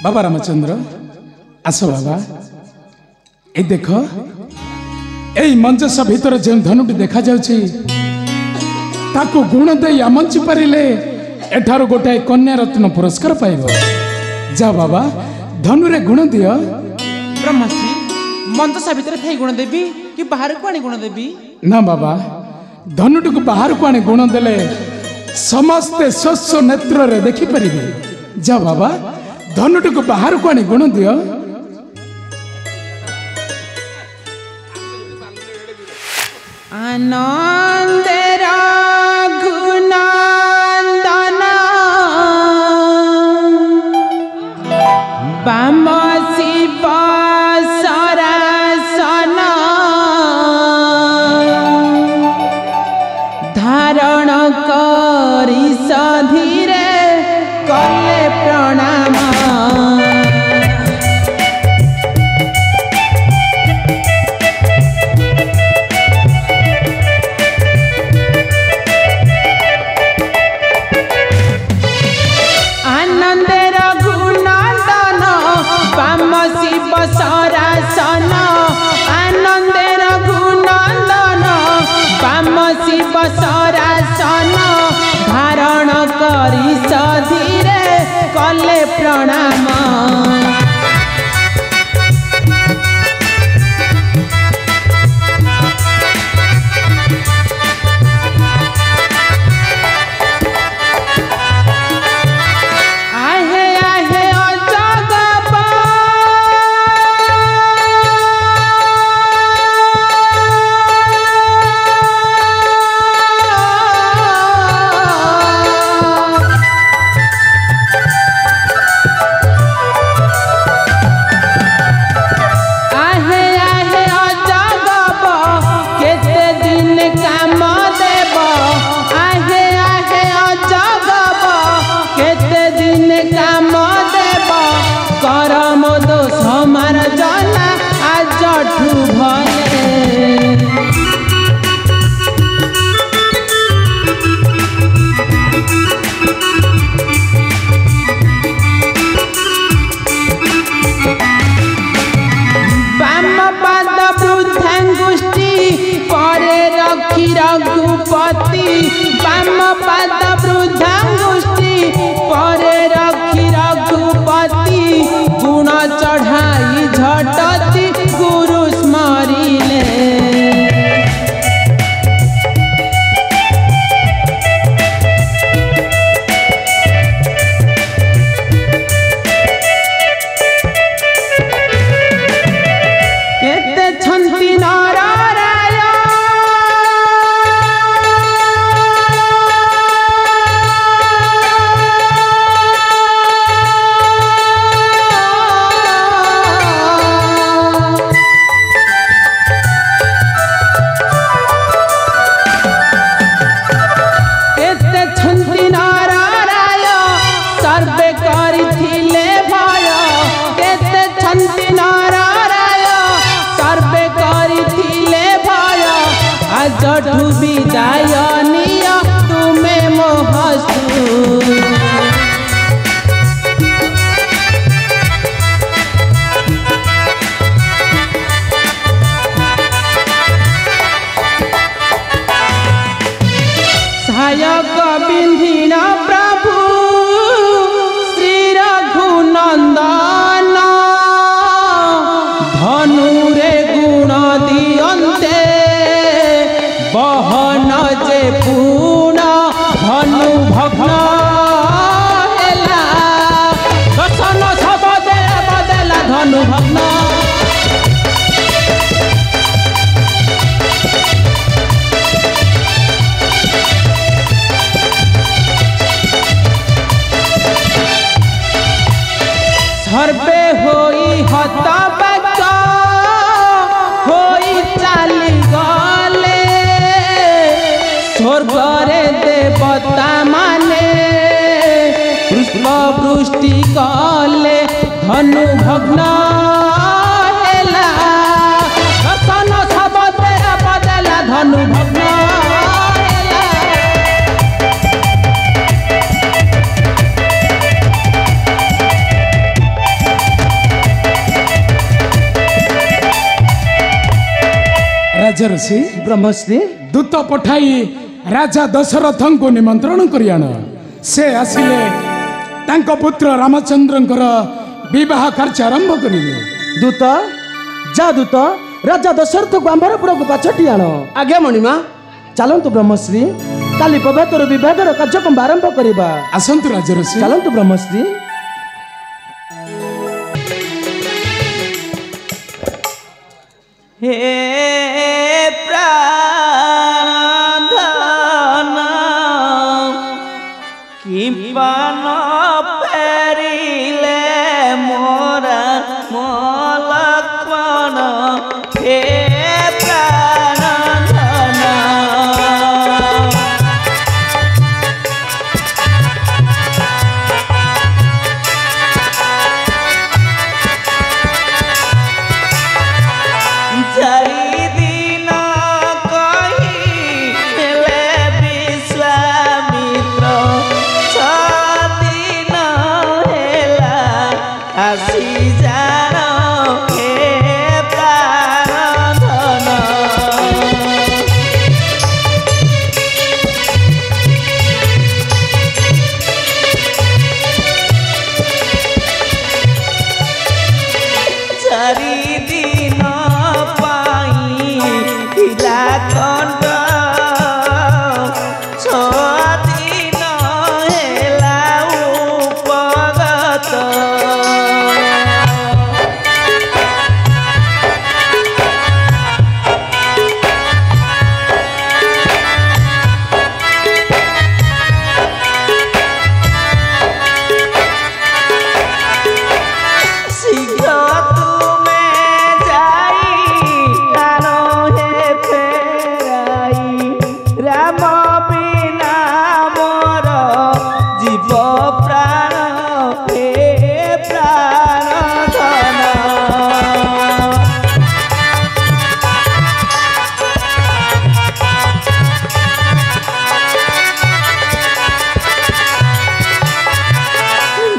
बाबा रामचंद्र आस बाबा ए देख ए मंचस भितर जो धनुटी देखा जाउछि ताको गुण दे आमंच पारिले एठार गोटाए कन्या रत्न पुरस्कार पाइब। जा बाबा धनुरे गुण दियो। ब्रह्मश्री मंचसा भितर थाई गुण देवी कि बाहर को आनी गुण देवी? ना बाबा धनुटी को बाहर को आनी गुण देले समस्ते शस्व नेत्र रे देखि परिबे। जा बाबा धनुटी को बाहर को आनी गुण दियो। आनंदेर गुणंदन बाम शिव सरासन धारण करी सधीरे कले प्रणाम। आनंदेर गुणंदन बाम शिव सरासन आनंदेर गुणंदन बाम शिव सरासन धारण करी सधीरे कले प्रणाम। रघुपति बाम पाद वृद्धांगुष्टि परे रखी रघुपति गुण चढ़ाई झटती गुरु स्मरिले। केते छंती जठु विदाय निया तुम्हें मोहसु सहायक बिंधिन प्रभु श्री रघुनंदन धनुरे गुण दियन्ते बहन जे पूर्ण धनु भग्न हेला दर्शन सब बदला धनु भग्न। सर्वे होई हतबाक होई चाली गले स्वर्गरे देवता माने पुष्प वृष्टि कले धनु भग्न हेला दर्शन सब बदला धनु भग्न हेला। ରାଜର୍ଷି ବ୍ରହ୍ମଶ୍ରୀ ଦୂତ ପଠାଇ ରାଜା ଦଶରଥଙ୍କୁ ନିମନ୍ତ୍ରଣ କରି ଆଣ। ସେ ଆସିଲେ ତାଙ୍କ ପୁତ୍ର ରାମଚନ୍ଦ୍ରଙ୍କର ବିବାହ କାର୍ଯ୍ୟ ଆରମ୍ଭ କରିବେ। ଦୂତ ଯା ଦୂତ ରାଜା ଦଶରଥକୁ ଆମ୍ବରପୁରକୁ ପାଛଟି ଆଣ। ଆଜ୍ଞା ମଣିମା। ଚାଲନ୍ତୁ ବ୍ରହ୍ମଶ୍ରୀ କାଲି ପ୍ରଭାତର ବିବାହର କାର୍ଯ୍ୟକ୍ରମ ଆରମ୍ଭ କରିବା। ଆସନ୍ତୁ ରାଜର୍ଷି। ଚାଲନ୍ତୁ ବ୍ରହ୍ମଶ୍ରୀ। हे प्राणधन किंपन पेरिले मोरा लक्ष्मण हे प्राणधन चारि दिन कहिले विश्वामित्र दिन हेला आसी जान हे प्राणधन चारि दिन कंठ दिन हेला उपगत शीघ्र तुमे जाई आनो हे फेराई राम बिना मोर जीव प्राण हे प्राणधन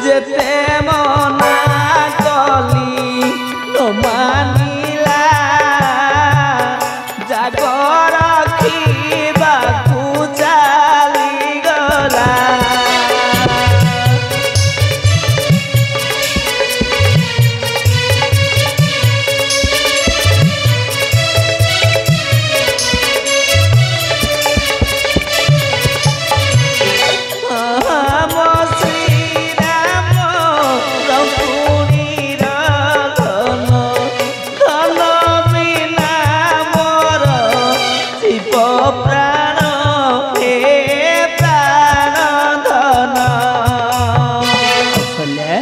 जेते मना कली न मानिला जागर रखिबाकू चालिगला हम श्रीराम रघुवीर धन धन बिना मोर जीव प्राण हे प्राणधन कौशल्या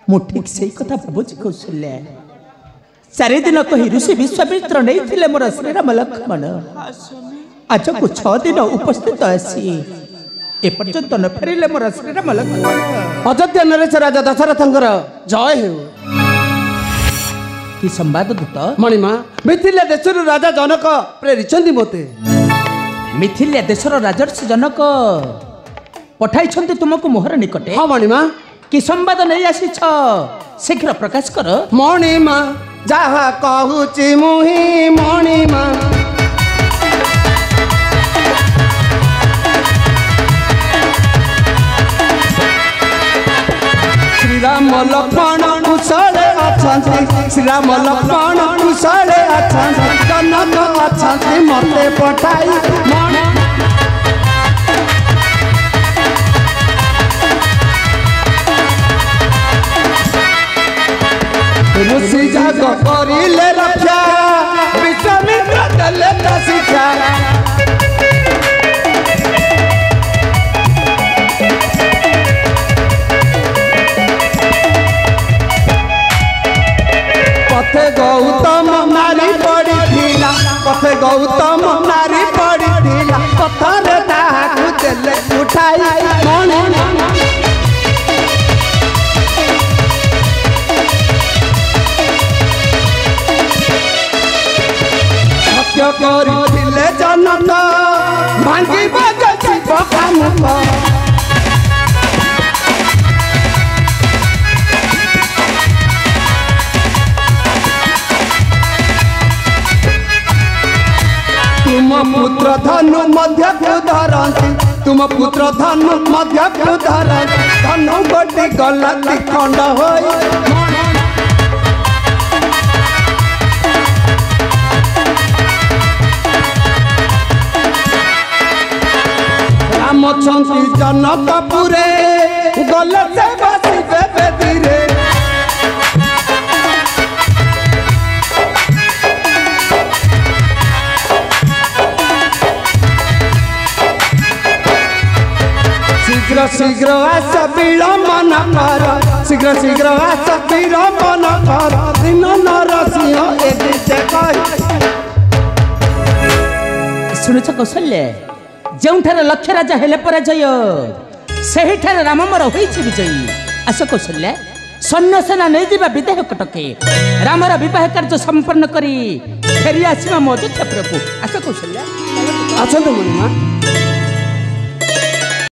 ମୁଁ ଠିକ୍ ସେଇ କଥା ଭାବୁଛି କୌଶଲ୍ୟା। ଚାରି ଦିନ କହି ଋଷି ବିଶ୍ୱାମିତ୍ର ନେଇଥିଲେ ମୋର ଶ୍ରୀରାମ ଲକ୍ଷ୍ମଣ ଆଜକୁ 6 ଦିନ ଉପସ୍ଥିତ ଆସି ଏପର୍ଯ୍ୟନ୍ତ ନ ଫେରିଲେ ମୋର ଶ୍ରୀରାମ ଲକ୍ଷ୍ମଣ। ଅଯୋଧ୍ୟା ନରେଶ ରାଜା ଦଶରଥଙ୍କର ଜୟ ହେଉ। କି ସମ୍ବାଦ ଦୂତ? ମଣିମା ମିଥିଳା ଦେଶରୁ ରାଜା ଜନକ ପ୍ରେରିଛନ୍ତି ମୋତେ। ମିଥିଳା ଦେଶର ରାଜର୍ଷି ଜନକ ପଠାଇଛନ୍ତି ତୁମକୁ ମୋହର ନିକଟେ। ହଁ ମଣିମା। କି ସମ୍ବାଦ ନେଇ ଆସିଛ ଶୀଘ୍ର ପ୍ରକାଶ କର। ମଣିମା ଯାହା କହୁଛି ମୁହିଁ ମଣିମା ଶ୍ରୀରାମ ଲକ୍ଷ୍ମଣ କୁଶଳେ ଅଛନ୍ତି ଶ୍ରୀରାମ ଲକ୍ଷ୍ମଣ କୁଶଳେ ଅଛନ୍ତି ଜନକ ଅଛନ୍ତି ମୋତେ ପଠାଇ ऋषि जाग करिले रक्षा विश्वामित्र देले त शिक्षा पथे गौतम नारी पड़ी पथे गौतम नारी पड़ी धनु मध्य धरती तुम पुत्र धनु मध्य धरती धनु बटी गला खंड होई रामचंद्र जनकपुरे गले से बसिबे बेदीरे शीघ्र शीघ्र आस विलंबन कर शीघ्र शीघ्र आस विलंबन कर दिन नरसिंह एदिते कहि शुणुच कौशल्य जोठार लक्ष्य राजा हेले पराजय सेहिठार राम मोर होइछि विजयी आस कौशल्य सैन्य सेना नहीं दिबा विदेह कटके रामर विवाह कार्य संपन्न करी फेरी आसीबा मो अयोध्यापुरକୁ आस कौशल्य ଆସନ୍ତୁ ମୁନିମା